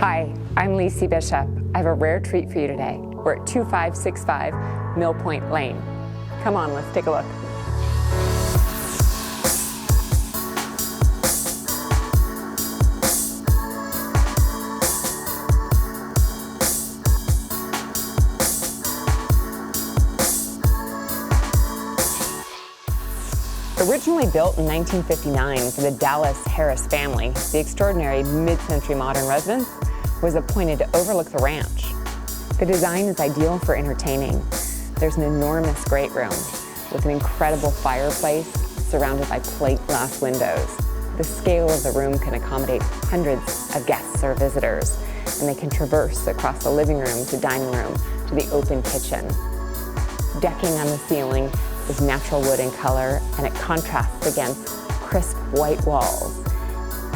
Hi, I'm Lacey Bishop. I have a rare treat for you today. We're at 2565 Mill Point Lane. Come on, let's take a look. Originally built in 1959 for the Dallas Harris family, the extraordinary mid-century modern residence was appointed to overlook the ranch. The design is ideal for entertaining. There's an enormous great room with an incredible fireplace surrounded by plate glass windows. The scale of the room can accommodate hundreds of guests or visitors, and they can traverse across the living room to dining room to the open kitchen. Decking on the ceiling is natural wood in color, and it contrasts against crisp white walls.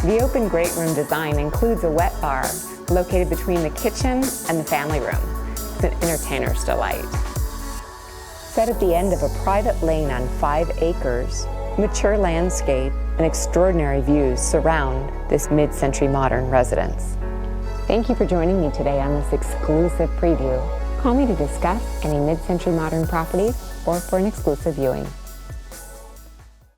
The open great room design includes a wet bar located between the kitchen and the family room. It's an entertainer's delight. Set at the end of a private lane on 5 acres, mature landscape and extraordinary views surround this mid-century modern residence. Thank you for joining me today on this exclusive preview. Call me to discuss any mid-century modern properties or for an exclusive viewing.